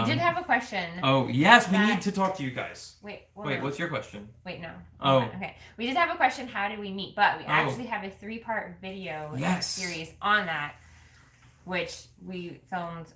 We did have a question. Oh, yes, we that- need to talk to you guys. Wait, Wait, what's your question? Wait, no. Oh. Okay. We did have a question, how did we meet? But we actually have a 3-part video Yes. series on that, which we filmed,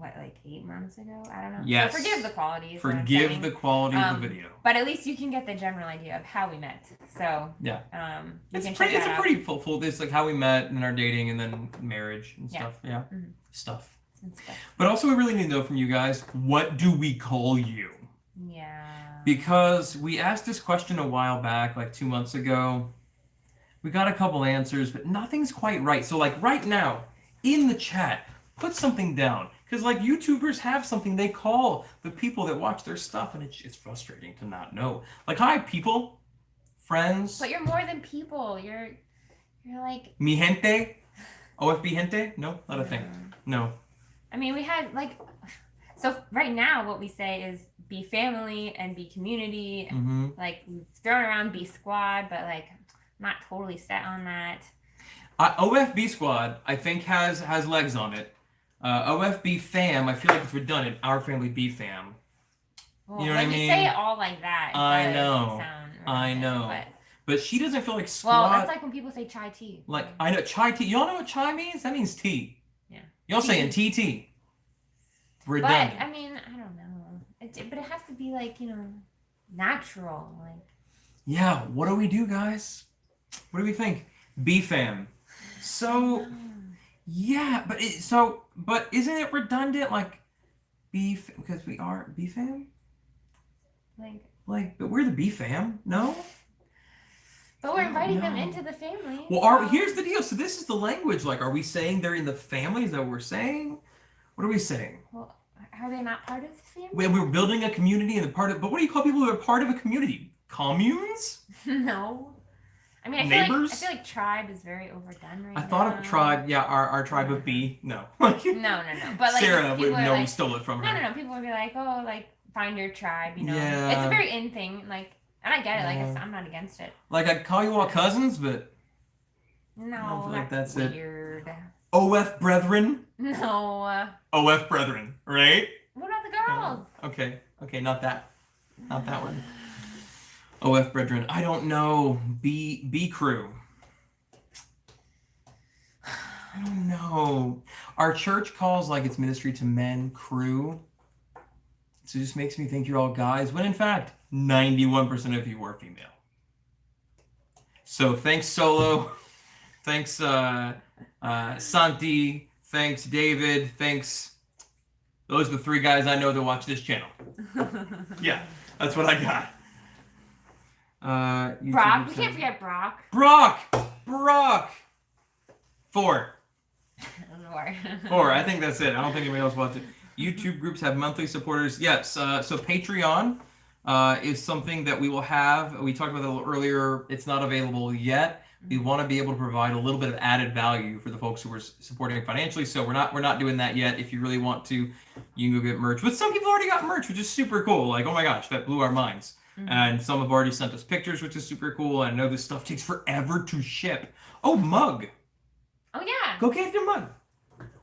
like 8 months ago? I don't know. Yes. So forgive the quality. is what I'm Forgive saying. the quality of the video. But at least you can get the general idea of how we met. So, Yeah. you It's can pretty. check It's that a out. pretty full. It's like how we met and our dating and then marriage and Yeah. stuff. Yeah. Mhm. Stuff. And stuff. But also, we really need to know from you guys, what do we call you? Yeah. Because we asked this question a while back, like 2 months ago. We got a couple answers, but nothing's quite right. So, like right now, in the chat, put something down. Because like YouTubers have something they call the people that watch their stuff, and it's frustrating to not know. Like, hi, people, friends, But you're more than people. You're like. mi gente, OFB gente. No, not a thing. No. I mean, we had like, so right now what we say is be family and be community. Mm-hmm. Like we've thrown around be squad, but like not totally set on that. OFB Squad, I think, has legs on it. OFB Fam, I feel like it's redundant. Our Family B Fam. Well, You know what I when mean? you say it all like that, it I does know. sound I redundant, know. But she doesn't feel like Well, squad. that's like when people say chai tea. Like, I know, chai tea. Y'all know what chai means? That means tea. Yeah. Y'all saying TT. Redundant. But, I mean, I don't know. But it has to be, like, you know, natural. Like. Yeah, what do we do, guys? What do we think? B-Fam. So, yeah, but isn't it redundant? Like, because we are B-Fam? Like, but we're the B-Fam? No? But we're inviting them into the family. Well, here's the deal. So this is the language. Like, are we saying they're in the family? Is that what we're saying? What are we saying? Well, are they not part of the family? We're building a community and but what do you call people who are part of a community? Communes? No. I mean, I feel like tribe is very overdone right now. I thought of tribe. Yeah, our tribe of B. No. No. But like Sarah would know we like, stole it from her. No. People would be like, oh, like find your tribe. You know. Yeah. It's a very in thing. Like. And I get it, like, I'm not against it. Like, I'd call you all cousins, but... No, I don't feel like that's weird. it. OF Brethren? No. OF Brethren, right? What about the girls? Okay, not that. Not that one. OF Brethren. I don't know. B Crew. I don't know. Our church calls, like, its ministry to men crew. So it just makes me think you're all guys, when in fact, 91% of you are female. So thanks, Solo. Thanks, Santi. Thanks, David. Thanks. Those are the 3 guys I know that watch this channel. Yeah, that's what I got. Brock. We can't forget Brock. Brock. 4. 4. I think that's it. I don't think anybody else watches it. YouTube groups have monthly supporters. Yes. So Patreon is something that we will have. We talked about that a little earlier. It's not available yet. We want to be able to provide a little bit of added value for the folks who are supporting financially. So we're not doing that yet. If you really want to, you can go get merch. But some people already got merch, which is super cool. Like, oh my gosh, that blew our minds. Mm-hmm. And some have already sent us pictures, which is super cool. And I know this stuff takes forever to ship. Oh, mug. Oh yeah. Go get your mug.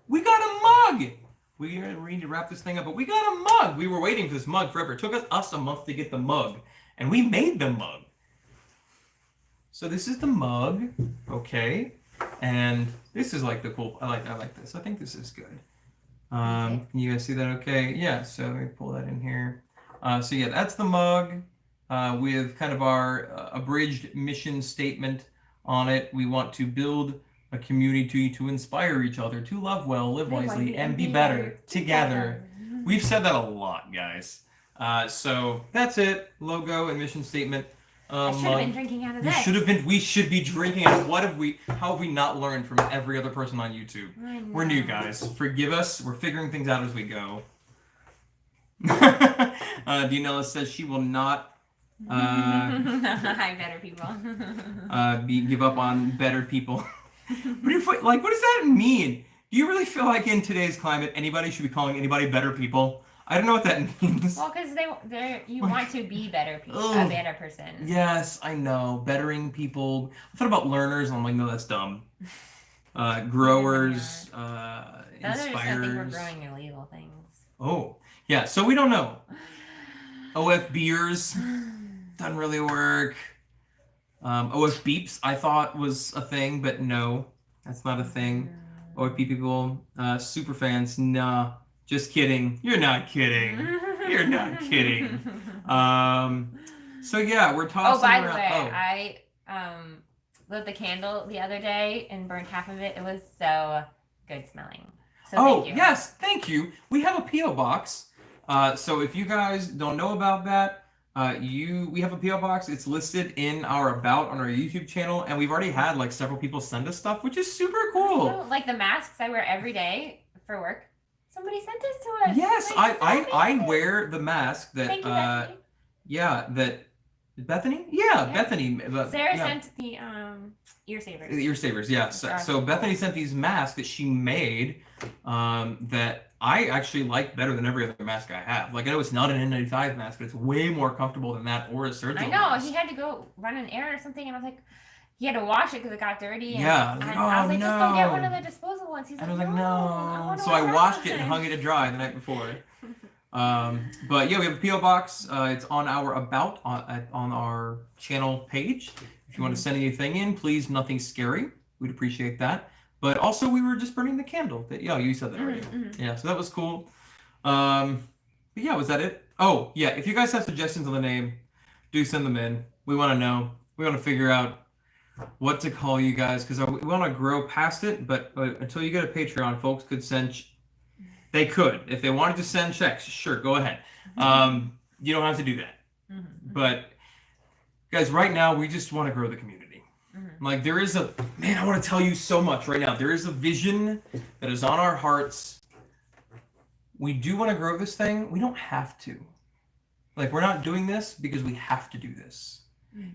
We got a mug. We need to wrap this thing up, but we got a mug. We were waiting for this mug forever. It took us a month to get the mug, and we made the mug. So this is the mug, okay, and this is like the cool. I like this. I think this is good. Can you guys see that? Okay, yeah. So let me pull that in here. So yeah, that's the mug with kind of our abridged mission statement on it. We want to build a community to inspire each other, to love well, live wisely, and be better together. We've said that a lot, guys. So that's it. Logo and mission statement. I should have been drinking out of this. We should be drinking out of how have we not learned from every other person on YouTube? We're new, guys. Forgive us. We're figuring things out as we go. Dianella says she will not Hi, better people. Give up on better people. What does that mean? Do you really feel like in today's climate anybody should be calling anybody better people? I don't know what that means. Well, because you want to be better people, a better person. Yes, I know. Bettering people. I thought about learners, and I'm like, no, that's dumb. Growers, inspirers. I think we're growing illegal things. Oh, yeah. So we don't know. OF beers doesn't really work. OF beeps I thought was a thing, but no, that's not a thing. OFP people, super fans, nah. Just kidding. You're not kidding. You're not kidding. So yeah, we're tossing around. Oh, by the way, I lit the candle the other day and burned half of it. It was so good smelling. So thank you. Yes, thank you. We have a P.O. box. So if you guys don't know about that, we have a P.O. box. It's listed in our About on our YouTube channel, and we've already had like several people send us stuff, which is super cool. So, like the masks I wear every day for work. Somebody sent this to us. Yes, I wear the mask that Thank you, Bethany. Yeah, that Bethany? Yeah, Bethany. Sarah sent the ear savers. Ear savers, yeah. So Bethany sent these masks that she made that I actually like better than every other mask I have. Like, I know it's not an N95 mask, but it's way more comfortable than that or a surgical mask. I know. He had to go run an errand or something, and I was like, he had to wash it because it got dirty. And, Yeah, I was and like, I was "Oh, like, just go get one of no." the disposable ones. He's And like, I was like, no. wonder So what I washed it and happened." hung it to dry the night before. But yeah, we have a PO box. It's on our about on our channel page. If you want to send anything in, please, nothing scary. We'd appreciate that. But also, we were just burning the candle. Yeah, you said that already. Yeah, so that was cool. But yeah, was that it? Oh yeah, if you guys have suggestions on the name, do send them in. We want to know. We want to figure out what to call you guys because we want to grow past it. But until you get a Patreon, folks could send. They could if they wanted to send checks. Sure, go ahead. You don't have to do that. But guys, right now we just want to grow the community. Like there is a man. I want to tell you so much right now. There is a vision that is on our hearts. We do want to grow this thing. We don't have to. Like we're not doing this because we have to do this.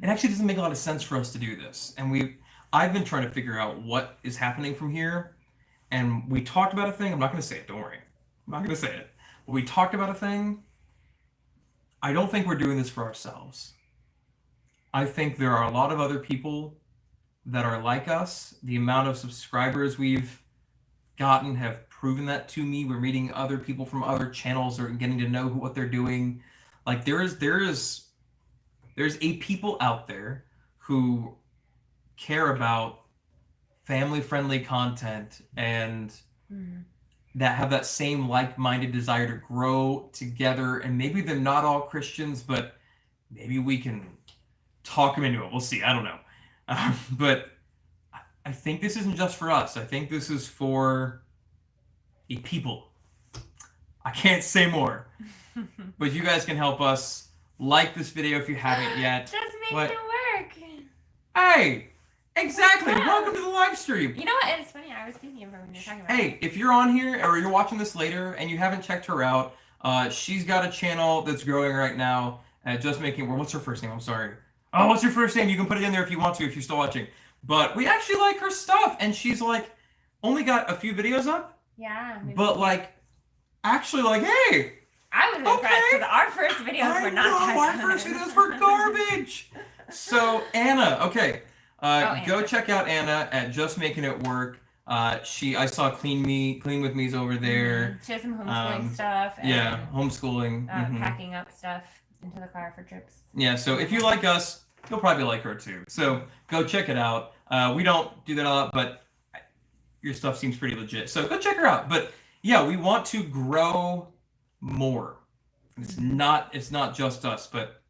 It actually doesn't make a lot of sense for us to do this. And I've been trying to figure out what is happening from here. And we talked about a thing. I'm not going to say it. Don't worry. I'm not going to say it. But we talked about a thing. I don't think we're doing this for ourselves. I think there are a lot of other people that are like us. The amount of subscribers we've gotten have proven that to me. We're meeting other people from other channels or getting to know what they're doing. Like there's a people out there who care about family-friendly content and that have that same like-minded desire to grow together. And maybe they're not all Christians, but maybe we can talk them into it. We'll see. I don't know. But I think this isn't just for us. I think this is for a people. I can't say more. But you guys can help us. Like this video if you haven't yet. Just make it work. Hey! Exactly. Yeah. Welcome to the live stream. You know what? It's funny. I was thinking of her when you were talking about Hey, if you're on here or you're watching this later and you haven't checked her out, she's got a channel that's growing right now. Just making. What's her first name? I'm sorry. Oh, what's your first name? You can put it in there if you want to, if you're still watching. But we actually like her stuff, and she's like only got a few videos up. Yeah. But like, actually, like, hey. I was impressed because our first videos were not that our first videos were garbage. So Anna, okay. Go check out Anna at Just Making It Work. I saw Clean With Me's over there. She has some homeschooling stuff. And, yeah, homeschooling. Packing up stuff into the car for trips. Yeah, so if you like us, you'll probably like her too. So go check it out. We don't do that a lot, but your stuff seems pretty legit. So go check her out. But yeah, we want to grow more. It's not just us, but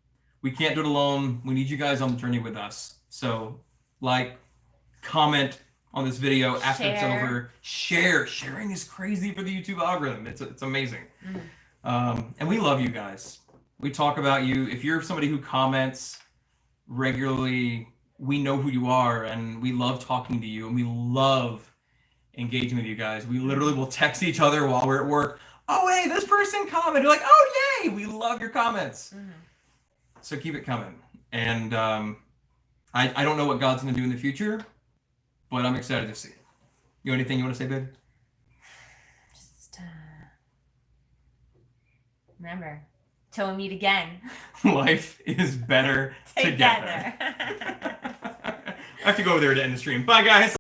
we can't do it alone. We need you guys on the journey with us. So like, comment on this video after it's over. Sharing is crazy for the YouTube algorithm. It's amazing. And we love you guys. We talk about you. If you're somebody who comments regularly, we know who you are, and we love talking to you, and we love engaging with you guys. We literally will text each other while we're at work. Oh, hey, this person commented. You're like, oh, yay! We love your comments. So keep it coming. And I don't know what God's going to do in the future, but I'm excited to see it. You have anything you want to say, babe? Just remember, till we meet again. Life is better together. I have to go over there to end the stream. Bye, guys.